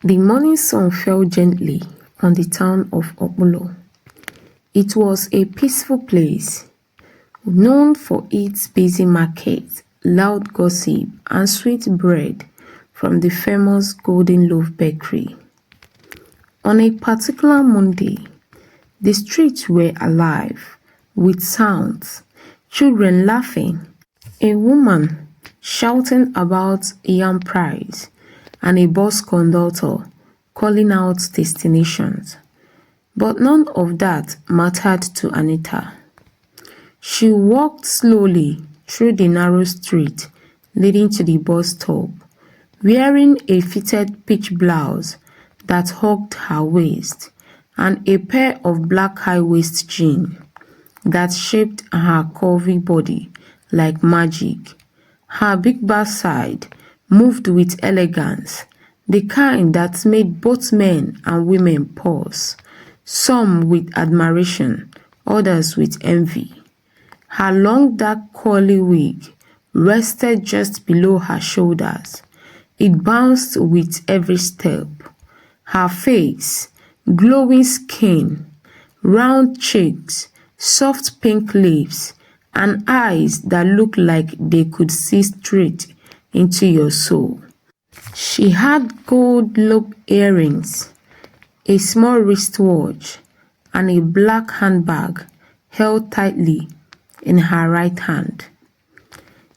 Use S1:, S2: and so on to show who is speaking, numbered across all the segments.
S1: The morning sun fell gently on the town of Opulo. It was a peaceful place, known for its busy market, loud gossip, and sweet bread from the famous Golden Loaf Bakery. On a particular Monday, the streets were alive with sounds, children laughing, a woman shouting about yam price, and a bus conductor calling out destinations. But none of that mattered to Anita. She walked slowly through the narrow street leading to the bus stop, wearing a fitted peach blouse that hugged her waist and a pair of black high-waist jeans that shaped her curvy body like magic. Her big backside moved with elegance, the kind that made both men and women pause, some with admiration, others with envy. Her long dark curly wig rested just below her shoulders. It bounced with every step. Her face, glowing skin, round cheeks, soft pink lips, and eyes that looked like they could see straight into your soul. She had gold loop earrings, a small wristwatch, and a black handbag held tightly in her right hand.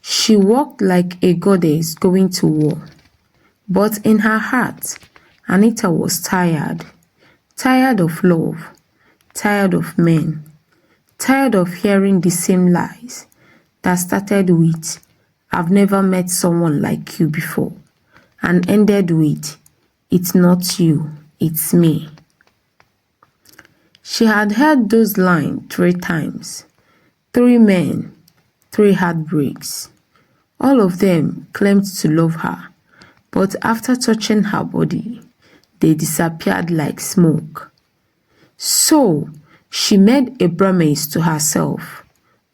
S1: She walked like a goddess going to war. But in her heart, Anita was tired. Tired of love, tired of men, tired of hearing the same lies that started with, "I've never met someone like you before," and ended with, "It's not you, it's me." She had heard those lines 3 times. 3 men, 3 heartbreaks. All of them claimed to love her, but after touching her body, they disappeared like smoke. So she made a promise to herself: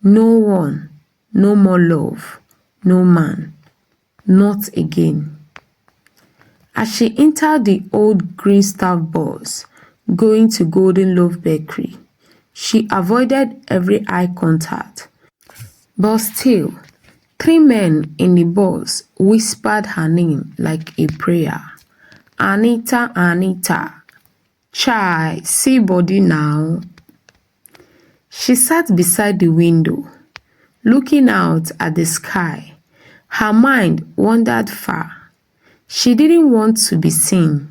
S1: no one, no more love, no man, not again. As she entered the old green staff bus going to Golden Loaf Bakery, she avoided every eye contact. But still, 3 men in the bus whispered her name like a prayer. "Anita, Anita. Chai, see body now." She sat beside the window, looking out at the sky. Her mind wandered far. She didn't want to be seen.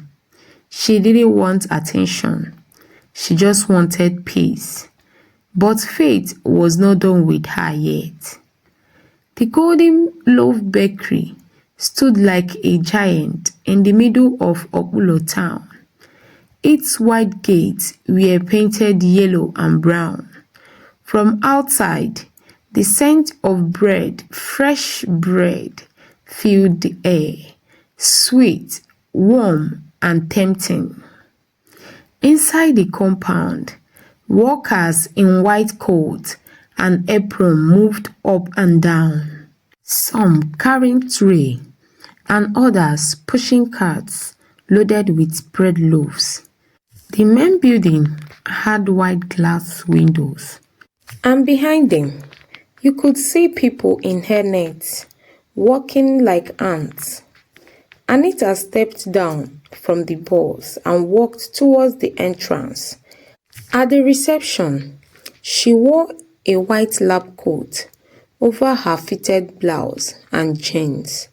S1: She didn't want attention. She just wanted peace. But fate was not done with her yet. The Golden Loaf Bakery stood like a giant in the middle of Opulo town. Its wide gates were painted yellow and brown. From outside, the scent of bread, fresh bread, filled the air, sweet, warm, and tempting. Inside the compound, workers in white coats and apron moved up and down, some carrying tray and others pushing carts loaded with bread loaves. The main building had wide glass windows, and behind them, you could see people in hairnets walking like ants. Anita stepped down from the bus and walked towards the entrance. At the reception, she wore a white lab coat over her fitted blouse and jeans.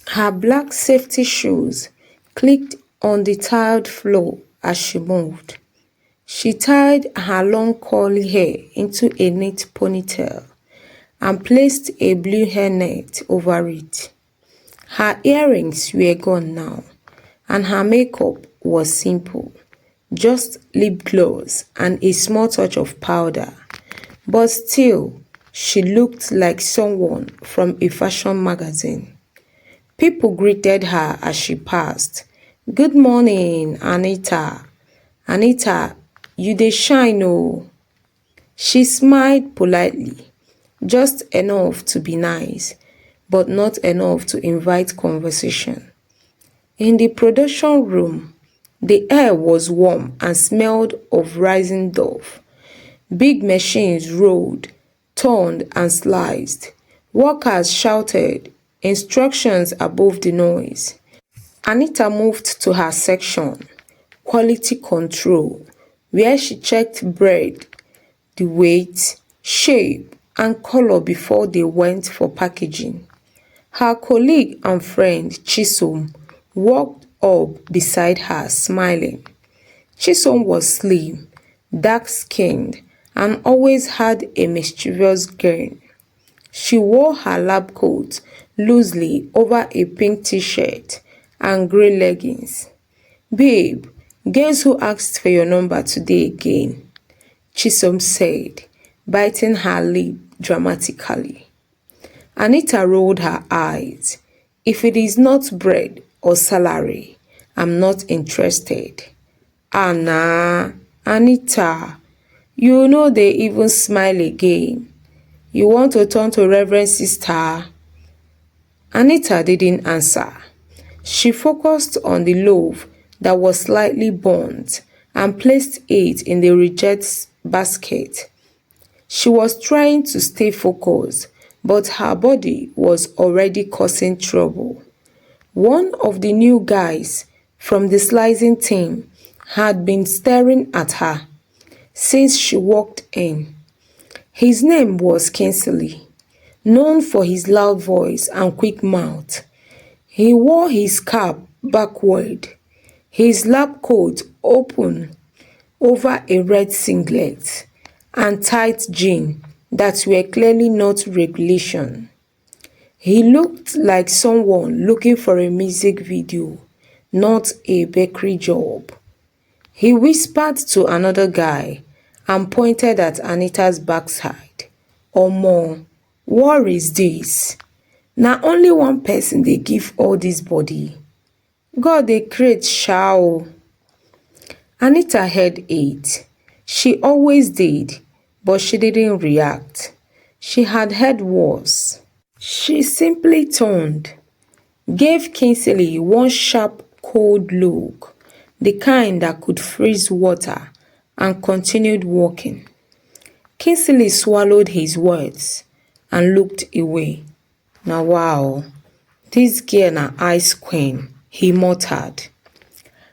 S1: Her black safety shoes clicked on the tiled floor as she moved. She tied her long curly hair into a neat ponytail and placed a blue hairnet over it. Her earrings were gone now, and her makeup was simple, just lip gloss and a small touch of powder. But still, she looked like someone from a fashion magazine. People greeted her as she passed. "Good morning, Anita. Anita, you dey shine oh." She smiled politely, just enough to be nice, but not enough to invite conversation. In the production room, the air was warm and smelled of rising dough. Big machines rolled, turned and sliced. Workers shouted instructions above the noise. Anita moved to her section, quality control, where she checked bread, the weight, shape and color before they went for packaging. Her colleague and friend Chisom walked up beside her smiling. Chisom was slim, dark-skinned and always had a mischievous grin. She wore her lab coat loosely over a pink t-shirt and grey leggings. "Babe, guess who asked for your number today again?" Chisom said, biting her lip dramatically. Anita rolled her eyes. "If it is not bread or salary, I'm not interested." "Anna, Anita, you know they even smile again. You want to turn to Reverend Sister?" Anita didn't answer. She focused on the loaf that was slightly burnt and placed it in the reject basket. She was trying to stay focused, but her body was already causing trouble. One of the new guys from the slicing team had been staring at her since she walked in. His name was Kingsley, known for his loud voice and quick mouth. He wore his cap backward, his lab coat open over a red singlet, and tight jeans that were clearly not regulation. He looked like someone looking for a music video, not a bakery job. He whispered to another guy and pointed at Anita's backside. "Omo, what is this? Na only one person dey give all this body. God dey create sha o." Anita heard it. She always did, but she didn't react. She had heard worse. She simply turned, gave Kingsley one sharp, cold look, the kind that could freeze water, and continued walking. Kingsley swallowed his words and looked away. "Now wow, this girl na ice queen," he muttered.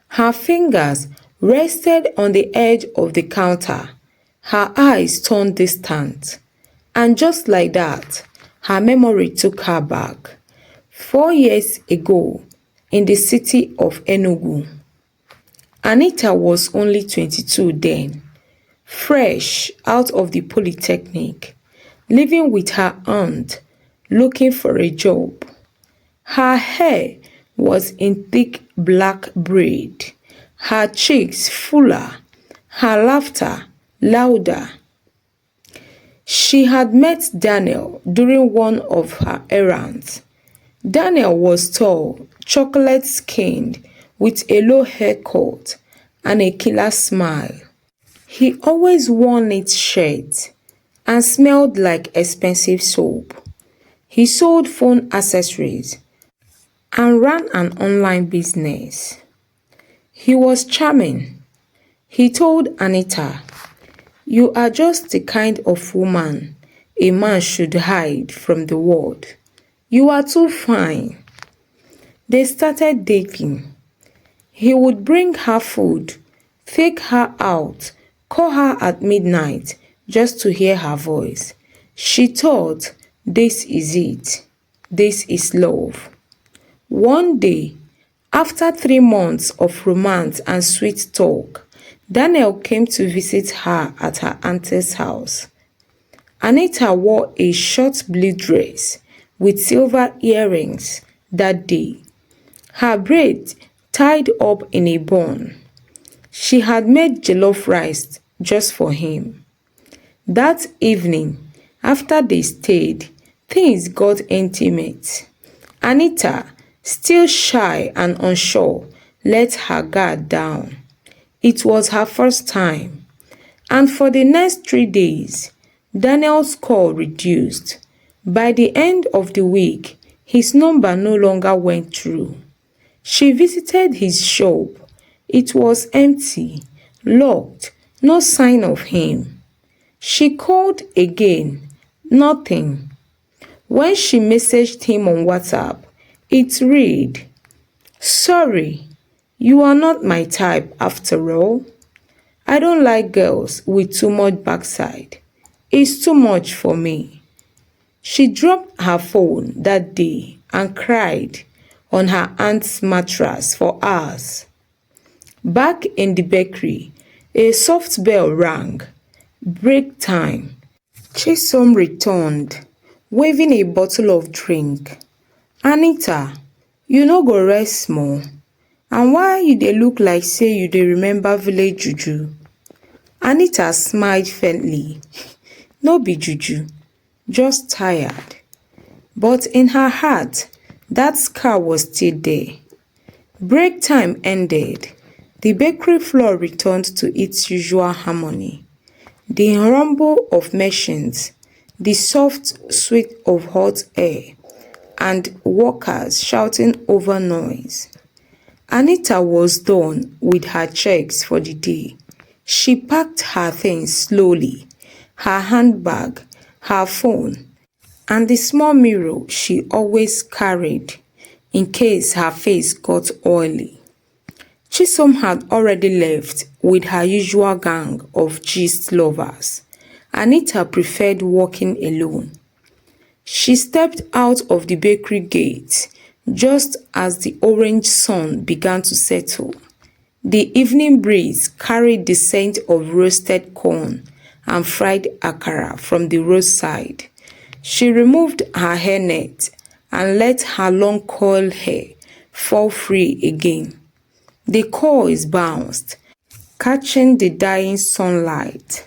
S1: Her fingers rested on the edge of the counter. Her eyes turned distant. And just like that, her memory took her back. 4 years ago, in the city of Enugu. Anita was only 22 then, fresh out of the polytechnic, living with her aunt, looking for a job. Her hair was in thick black braid, her cheeks fuller, her laughter louder. She had met Daniel during one of her errands. Daniel was tall, chocolate-skinned, with a low haircut and a killer smile. He always wore neat shirts and smelled like expensive soap. He sold phone accessories and ran an online business. He was charming. He told Anita, "You are just the kind of woman a man should hide from the world. You are too fine." They started dating. He would bring her food, take her out, call her at midnight just to hear her voice. She thought, this is it. This is love. One day, after 3 months of romance and sweet talk, Daniel came to visit her at her auntie's house. Anita wore a short blue dress with silver earrings that day, her braids tied up in a bun. She had made jollof rice just for him. That evening, after they stayed, things got intimate. Anita, still shy and unsure, let her guard down. It was her first time. And for the next 3 days, Daniel's call reduced. By the end of the week, his number no longer went through. She visited his shop. It was empty, locked, no sign of him. She called again, nothing. When she messaged him on WhatsApp, it read, "Sorry, you are not my type after all. I don't like girls with too much backside. It's too much for me." She dropped her phone that day and cried on her aunt's mattress for hours. Back in the bakery, a soft bell rang. Break time. Chisom returned, waving a bottle of drink. "Anita, you no go rest small? And why you dey look like say you dey remember village juju?" Anita smiled faintly. "No be juju, just tired." But in her heart, that scar was still there. Break time ended. The bakery floor returned to its usual harmony. The rumble of machines, the soft sweet of hot air, and workers shouting over noise. Anita was done with her checks for the day. She packed her things slowly, her handbag, her phone, and the small mirror she always carried in case her face got oily. Chisom had already left with her usual gang of gist lovers. Anita preferred walking alone. She stepped out of the bakery gate just as the orange sun began to settle. The evening breeze carried the scent of roasted corn and fried akara from the roadside. She removed her hairnet and let her long coiled hair fall free again. The coils bounced, catching the dying sunlight.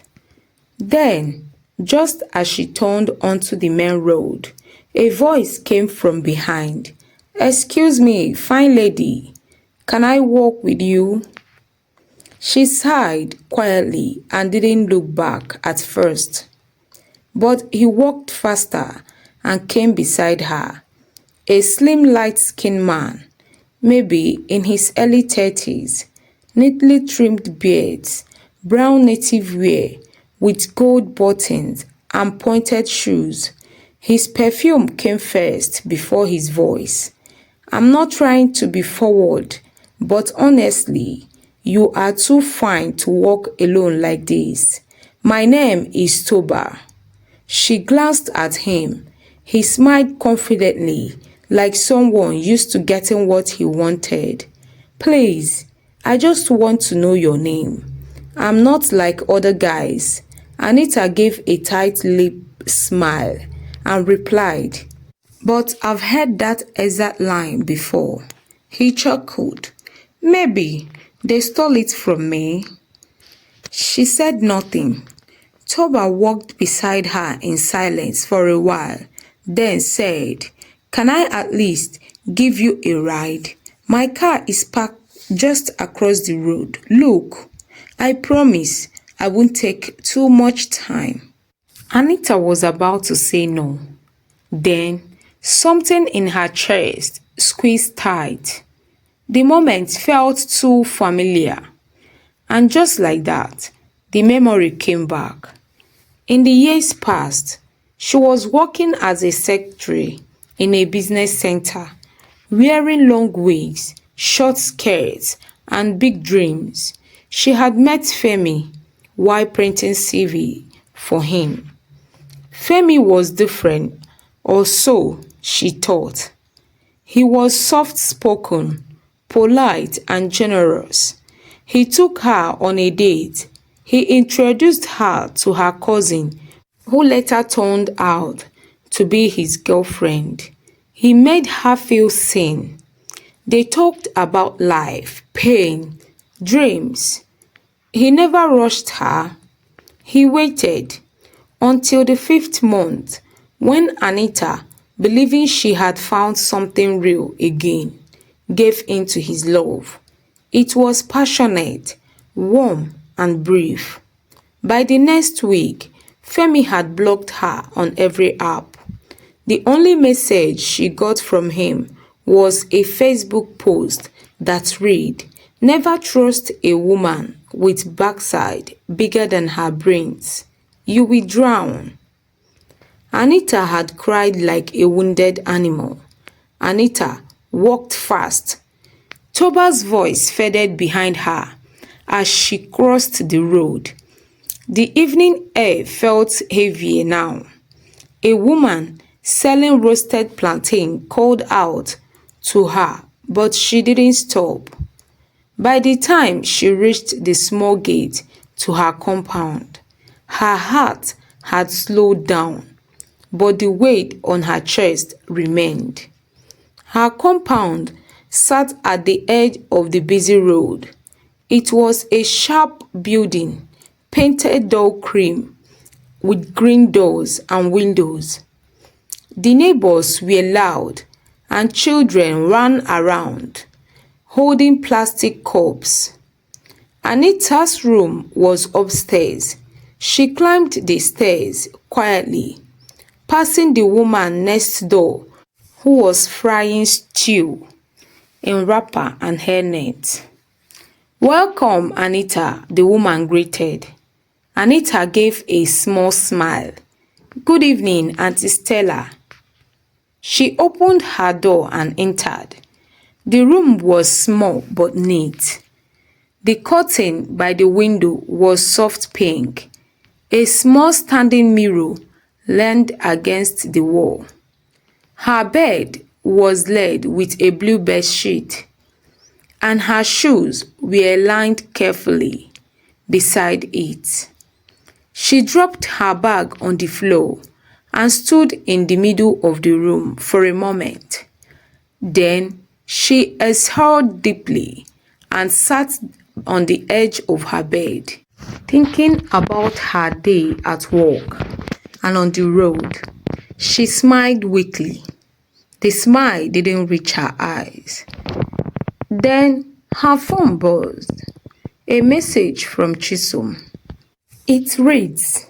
S1: Then, just as she turned onto the main road, a voice came from behind. "Excuse me, fine lady, can I walk with you?" She sighed quietly and didn't look back at first. But he walked faster and came beside her. A slim, light-skinned man, maybe in his early 30s, neatly trimmed beards, brown native wear with gold buttons and pointed shoes. His perfume came first before his voice. "I'm not trying to be forward, but honestly, you are too fine to walk alone like this. My name is Toba." She glanced at him. He smiled confidently, like someone used to getting what he wanted. "Please, I just want to know your name. I'm not like other guys." Anita gave a tight lip smile and replied, "But I've heard that exact line before." He chuckled. "Maybe they stole it from me." She said nothing. Toba walked beside her in silence for a while, then said, "Can I at least give you a ride? My car is parked just across the road. Look, I promise I won't take too much time." Anita was about to say no. Then something in her chest squeezed tight. The moment felt too familiar. And just like that, the memory came back. In the years past, she was working as a secretary in a business center, wearing long wigs, short skirts, and big dreams. She had met Femi while printing CV for him. Femi was different, or so she thought. He was soft-spoken, polite, and generous. He took her on a date. He introduced her to her cousin, who later turned out to be his girlfriend. He made her feel seen. They talked about life, pain, dreams. He never rushed her. He waited until the 5th month when Anita, believing she had found something real again, gave in to his love. It was passionate, warm, and brief. By the next week, Femi had blocked her on every app. The only message she got from him was a Facebook post that read, "Never trust a woman with backside bigger than her brains. You will drown." Anita had cried like a wounded animal. Anita walked fast. Toba's voice faded behind her as she crossed the road. The evening air felt heavier now. A woman selling roasted plantain called out to her, but she didn't stop. By the time she reached the small gate to her compound, her heart had slowed down, but the weight on her chest remained. Her compound sat at the edge of the busy road. It was a sharp building, painted dull cream, with green doors and windows. The neighbors were loud, and children ran around, holding plastic cups. Anita's room was upstairs. She climbed the stairs quietly, passing the woman next door who was frying stew in wrapper and hairnet. "Welcome, Anita," the woman greeted. Anita gave a small smile. "Good evening, Auntie Stella." She opened her door and entered. The room was small but neat. The curtain by the window was soft pink. A small standing mirror leaned against the wall. Her bed was laid with a blue bedsheet, and her shoes were lined carefully beside it. She dropped her bag on the floor and stood in the middle of the room for a moment. Then she exhaled deeply and sat on the edge of her bed, thinking about her day at work and on the road. She smiled weakly. The smile didn't reach her eyes. Then her phone buzzed. A message from Chisom. It reads,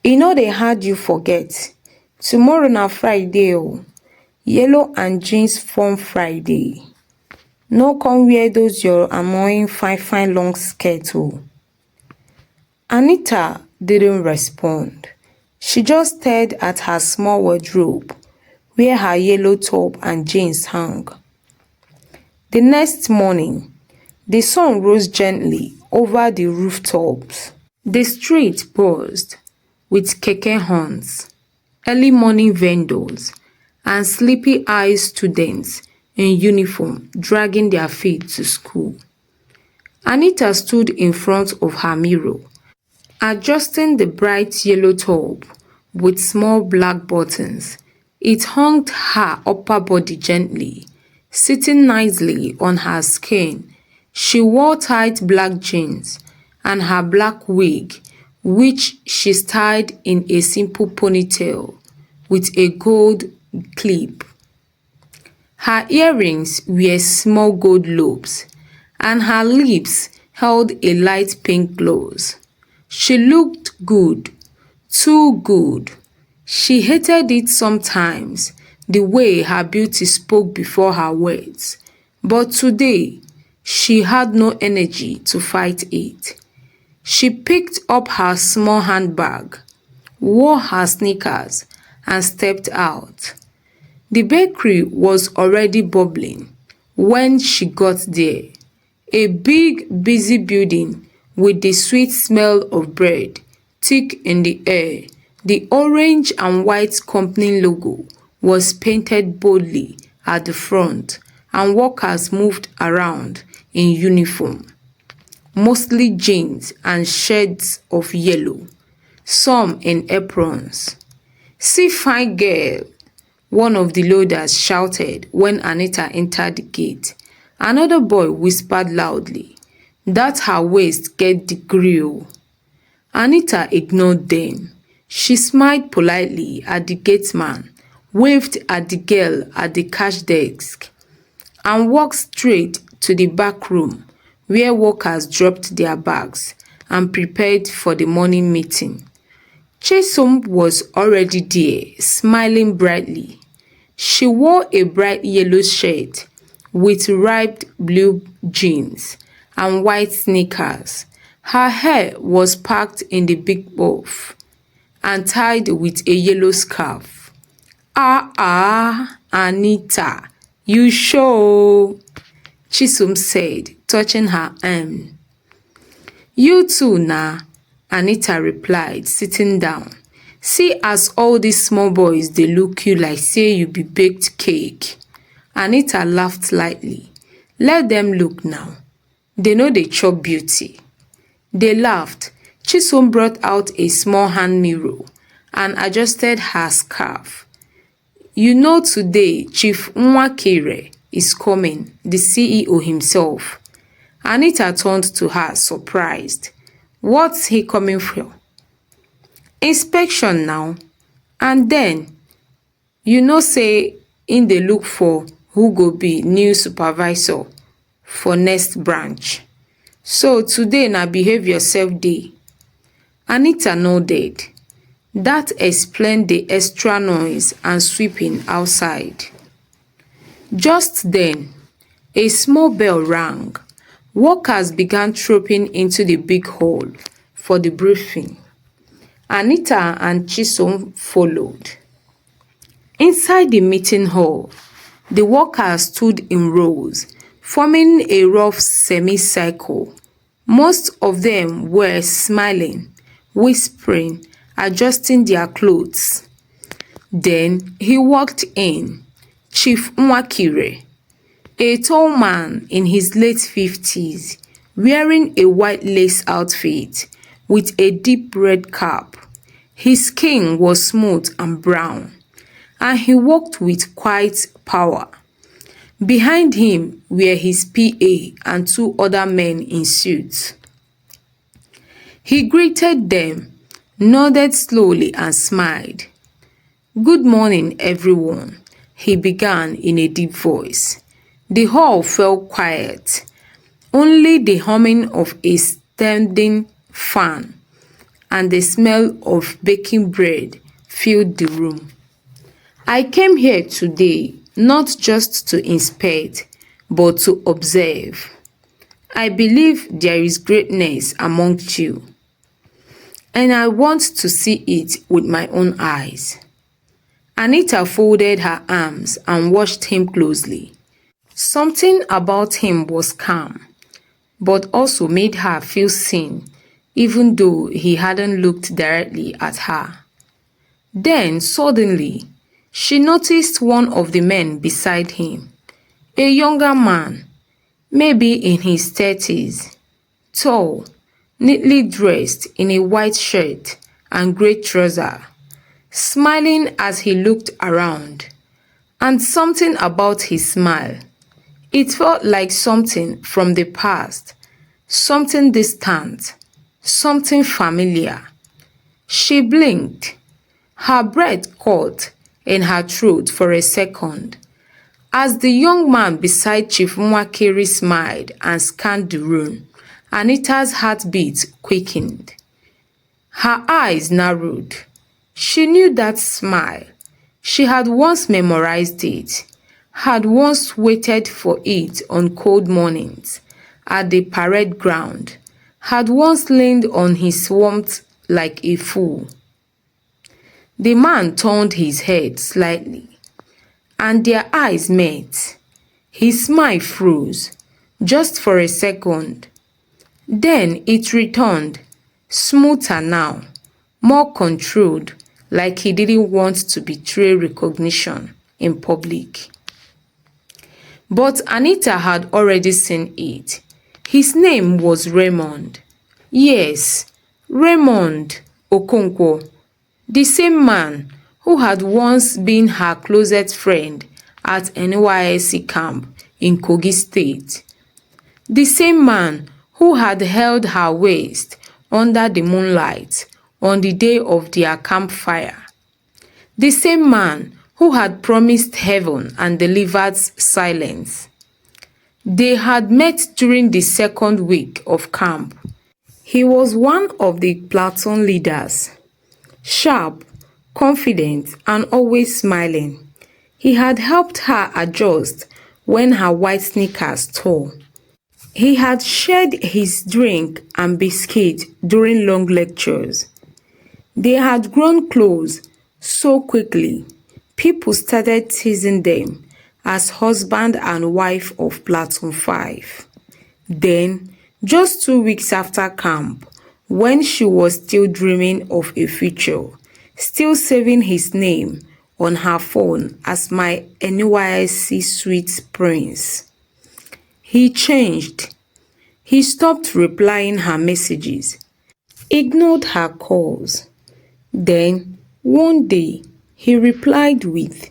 S1: "You know they had you forget. Tomorrow na Friday o. Yellow and jeans form Friday. No come wear those your annoying fine long skirt o." Anita didn't respond. She just stared at her small wardrobe where her yellow top and jeans hung. The next morning, the sun rose gently over the rooftops. The street buzzed with keke horns, early morning vendors, and sleepy-eyed students in uniform dragging their feet to school. Anita stood in front of her mirror, adjusting the bright yellow top with small black buttons. It hung her upper body gently, sitting nicely on her skin. She wore tight black jeans and her black wig, which she styled in a simple ponytail with a gold clip. Her earrings were small gold loops, and her lips held a light pink gloss. She looked good, too good. She hated it sometimes, the way her beauty spoke before her words. But today, she had no energy to fight it. She picked up her small handbag, wore her sneakers, and stepped out. The bakery was already bubbling when she got there. A big, busy building with the sweet smell of bread thick in the air. The orange and white company logo was painted boldly at the front, and workers moved around in uniform, mostly jeans and shades of yellow, some in aprons. "See fine girl," one of the loaders shouted when Anita entered the gate. Another boy whispered loudly, "That her waist get the grill." Anita ignored them. She smiled politely at the gateman, waved at the girl at the cash desk, and walked straight to the back room where workers dropped their bags and prepared for the morning meeting. Chisom was already there, smiling brightly. She wore a bright yellow shirt with ribbed blue jeans and white sneakers. Her hair was packed in the big puff and tied with a yellow scarf. Ah, Anita, you show, Chisom said, touching her arm. You too, nah, Anita replied, sitting down. See as all these small boys dey look you like say you be baked cake. Anita laughed lightly. Let them look now. They no dey chop beauty. They laughed. Chisom brought out a small hand mirror and adjusted her scarf. You know today Chief Nwakere is coming, the CEO himself. Anita turned to her surprised. What's he coming for? Inspection now. And then, you know say in dey look for who go be new supervisor for next branch. So today na behave yourself day. Anita nodded. That explained the extra noise and sweeping outside. Just then, a small bell rang. Workers began trooping into the big hall for the briefing. Anita and Chisom followed. Inside the meeting hall, the workers stood in rows, forming a rough semicircle. Most of them were smiling, whispering, adjusting their clothes. Then he walked in, Chief Nwakere, a tall man in his late 50s, wearing a white lace outfit with a deep red cap. His skin was smooth and brown, and he walked with quiet power. Behind him were his PA and two other men in suits. He greeted them, nodded slowly and smiled. Good morning, everyone, he began in a deep voice. The hall fell quiet. Only the humming of a standing fan and the smell of baking bread filled the room. I came here today not just to inspect, but to observe. I believe there is greatness amongst you, and I want to see it with my own eyes. Anita folded her arms and watched him closely. Something about him was calm, but also made her feel seen, even though he hadn't looked directly at her. Then, suddenly, she noticed one of the men beside him, a younger man, maybe in his 30s, tall, neatly dressed in a white shirt and grey trouser, smiling as he looked around. And something about his smile, it felt like something from the past, something distant, something familiar. She blinked. Her breath caught in her throat for a second. As the young man beside Chief Nwakere smiled and scanned the room, Anita's heartbeat quickened. Her eyes narrowed. She knew that smile. She had once memorized it, had once waited for it on cold mornings at the parade ground, had once leaned on his warmth like a fool. The man turned his head slightly, and their eyes met. His smile froze, just for a second. Then it returned, smoother now, more controlled, like he didn't want to betray recognition in public. But Anita had already seen it. His name was Raymond. Yes, Raymond Okonkwo, the same man who had once been her closest friend at NYSC camp in Kogi State. The same man who had held her waist under the moonlight on the day of their campfire. The same man who had promised heaven and delivered silence. They had met during the second week of camp. He was one of the platoon leaders, sharp, confident, and always smiling. He had helped her adjust when her white sneakers tore. He had shared his drink and biscuit during long lectures. They had grown close so quickly, people started teasing them as husband and wife of Platoon 5. Then, just 2 weeks after camp, when she was still dreaming of a future, still saving his name on her phone as my NYSC sweet prince, he changed. He stopped replying her messages, ignored her calls. Then, one day, he replied with,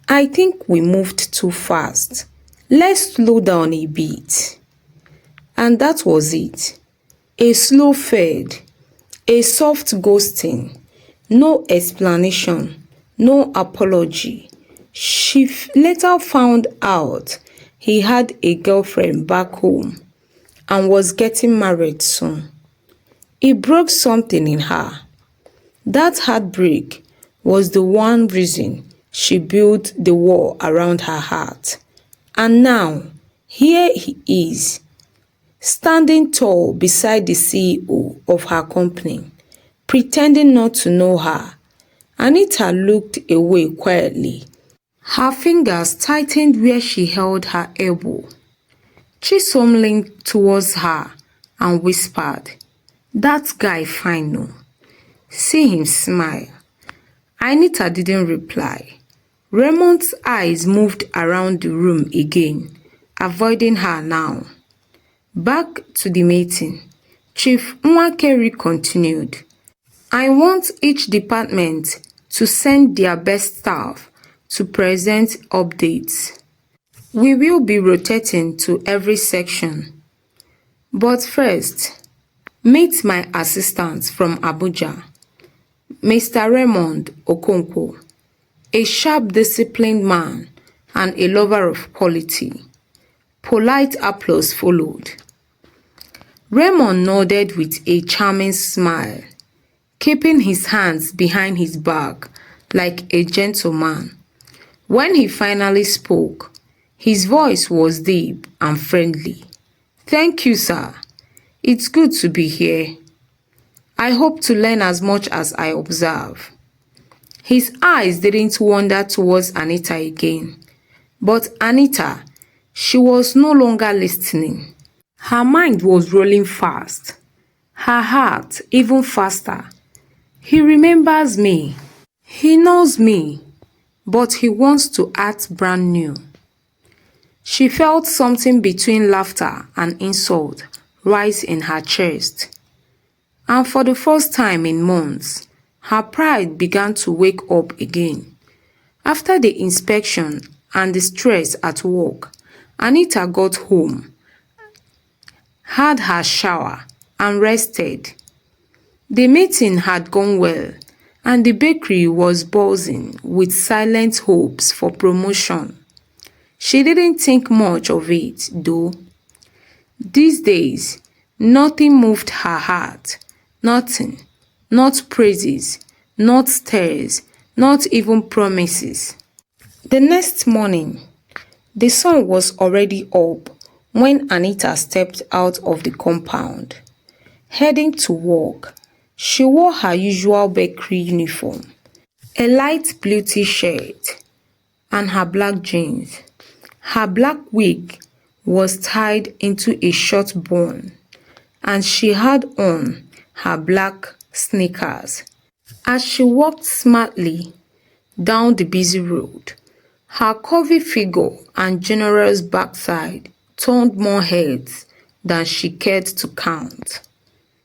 S1: "I think we moved too fast. Let's slow down a bit." And that was it. A slow fade, a soft ghosting, no explanation, no apology. She later found out he had a girlfriend back home and was getting married soon. It broke something in her. That heartbreak was the one reason she built the wall around her heart. And now, here he is, standing tall beside the CEO of her company, pretending not to know her. Anita looked away quietly. Her fingers tightened where she held her elbow. Chisom leaned towards her and whispered, "That guy fine no." See him smile. Anita didn't reply. Raymond's eyes moved around the room again, avoiding her now. Back to the meeting, Chief Nwakeri continued. "I want each department to send their best staff to present updates. We will be rotating to every section. But first, meet my assistant from Abuja, Mr. Raymond Okonkwo, a sharp, disciplined man and a lover of quality." Polite applause followed. Raymond nodded with a charming smile, keeping his hands behind his back like a gentleman. When he finally spoke, his voice was deep and friendly. "Thank you, sir. It's good to be here. I hope to learn as much as I observe." His eyes didn't wander towards Anita again. But Anita, she was no longer listening. Her mind was rolling fast. Her heart even faster. He remembers me. He knows me. But he wants to act brand new. She felt something between laughter and insult rise in her chest. And for the first time in months, her pride began to wake up again. After the inspection and the stress at work, Anita got home, had her shower, and rested. The meeting had gone well, and the bakery was buzzing with silent hopes for promotion. She didn't think much of it, though. These days, nothing moved her heart. Nothing. Not praises, not stares, not even promises. The next morning, the sun was already up when Anita stepped out of the compound. Heading to work, she wore her usual bakery uniform, a light blue t-shirt, and her black jeans. Her black wig was tied into a short bun, and she had on her black sneakers. As she walked smartly down the busy road, her curvy figure and generous backside turned more heads than she cared to count.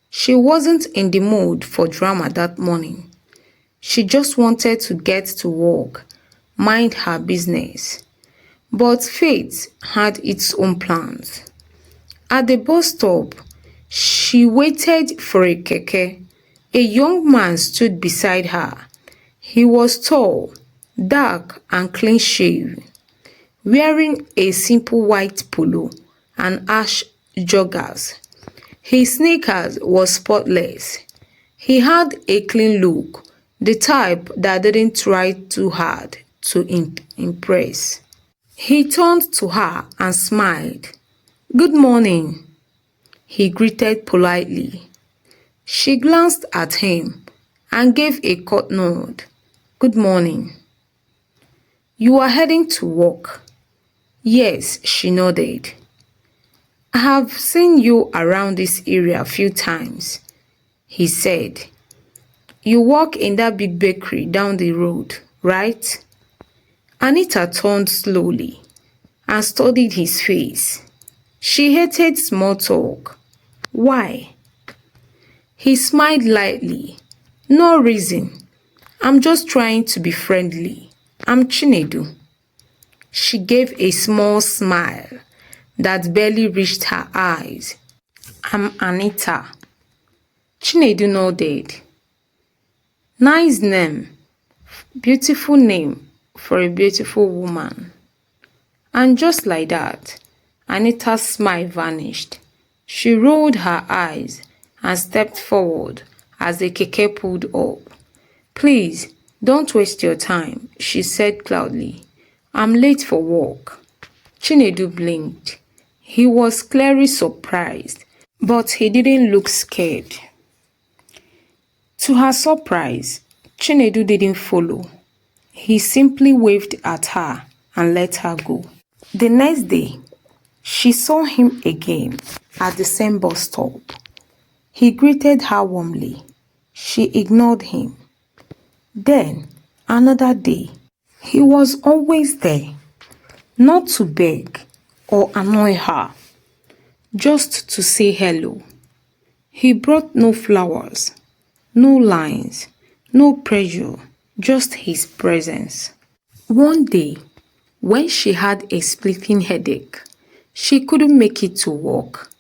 S1: She wasn't in the mood for drama that morning. She just wanted to get to work, mind her business. But fate had its own plans. At the bus stop, she waited for a keke. A young man stood beside her. He was tall, dark and clean-shaven, wearing a simple white polo and ash joggers. His sneakers were spotless. He had a clean look, the type that didn't try too hard to impress. He turned to her and smiled. "Good morning," he greeted politely. She glanced at him and gave a curt nod. "Good morning." "You are heading to work?" "Yes," she nodded. "I have seen you around this area a few times," he said. "You work in that big bakery down the road, right?" Anita turned slowly and studied his face. She hated small talk. "Why?" He smiled lightly. "No reason. I'm just trying to be friendly. I'm Chinedu." She gave a small smile that barely reached her eyes. "I'm Anita." Chinedu nodded. "Nice name. Beautiful name for a beautiful woman." And just like that, Anita's smile vanished. She rolled her eyes and stepped forward as the keke pulled up. "Please, don't waste your time," she said loudly. "I'm late for work." Chinedu blinked. He was clearly surprised, but he didn't look scared. To her surprise, Chinedu didn't follow. He simply waved at her and let her go. The next day, she saw him again at the same bus stop. He greeted her warmly. She ignored him. Then, another day, he was always there, not to beg or annoy her, just to say hello. He brought no flowers, no lines, no pressure, just his presence. One day, when she had a splitting headache, she couldn't make it to work.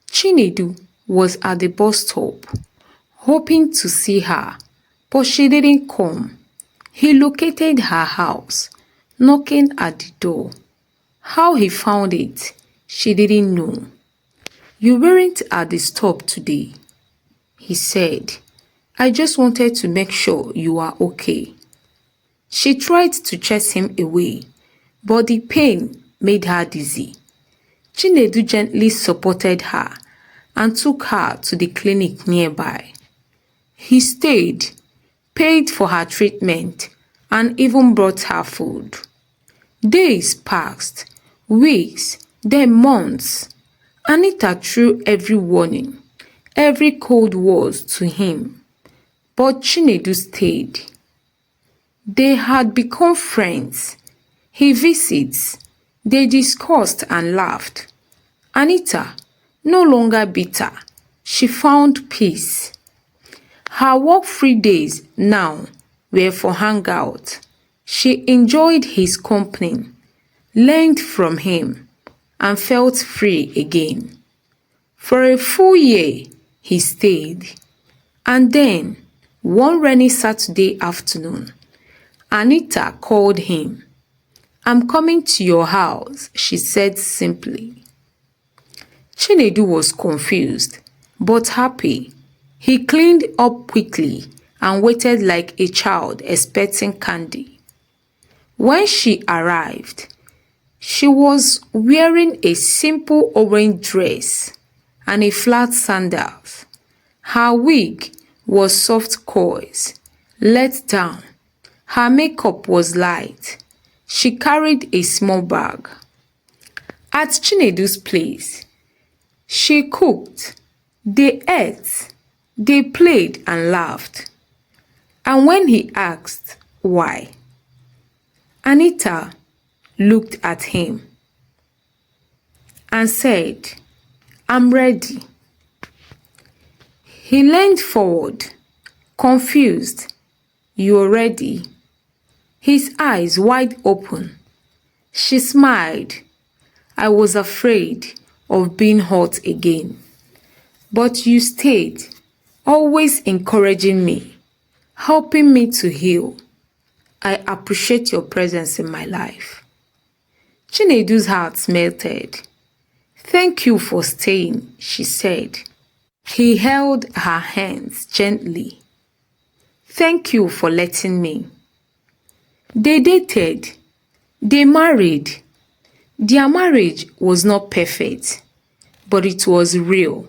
S1: Chinedu was at the bus stop, hoping to see her, but she didn't come. He located her house, knocking at the door. How he found it, she didn't know. "You weren't at the stop today," he said. "I just wanted to make sure you are okay." She tried to chase him away, but the pain made her dizzy. Chinedu gently supported her and took her to the clinic nearby. He stayed, paid for her treatment, and even brought her food. Days passed, weeks, then months. Anita threw every warning, every cold word to him, but Chinedu stayed. They had become friends. He visits. They discussed and laughed. Anita, no longer bitter, she found peace. Her work-free days now were for hangout. She enjoyed his company, learned from him, and felt free again. For a full year, he stayed. And then, one rainy Saturday afternoon, Anita called him. "I'm coming to your house," she said simply. Chinedu was confused, but happy. He cleaned up quickly and waited like a child expecting candy. When she arrived, she was wearing a simple orange dress and a flat sandals. Her wig was soft coils, let down. Her makeup was light. She carried a small bag. At Chinedu's place, she cooked. They ate. They played and laughed. And when he asked why, Anita looked at him and said, "I'm ready." He leaned forward, confused. "You're ready?" His eyes wide open. She smiled. "I was afraid of being hurt again. But you stayed, always encouraging me, helping me to heal. I appreciate your presence in my life." Chinedu's heart melted. "Thank you for staying," she said. He held her hands gently. "Thank you for letting me." They dated. They married. Their marriage was not perfect, but it was real,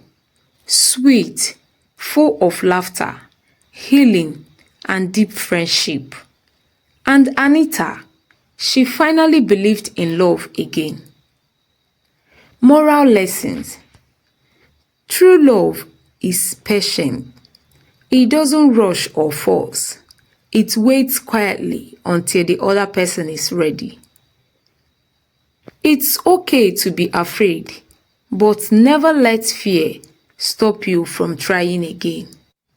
S1: sweet, full of laughter, healing, and deep friendship. And Anita, she finally believed in love again. Moral lessons. True love is patient. It doesn't rush or force. It waits quietly until the other person is ready. It's okay to be afraid, but never let fear stop you from trying again.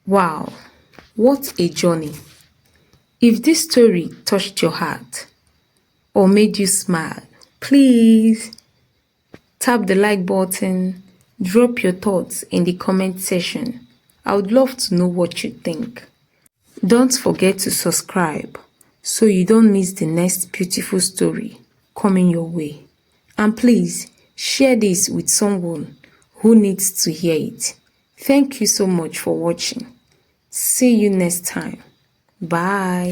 S1: Wow, what a journey. If this story touched your heart or made you smile, please tap the like button, drop your thoughts in the comment section. I would love to know what you think. Don't forget to subscribe so you don't miss the next beautiful story coming your way. And please share this with someone who needs to hear it. Thank you so much for watching. See you next time. Bye.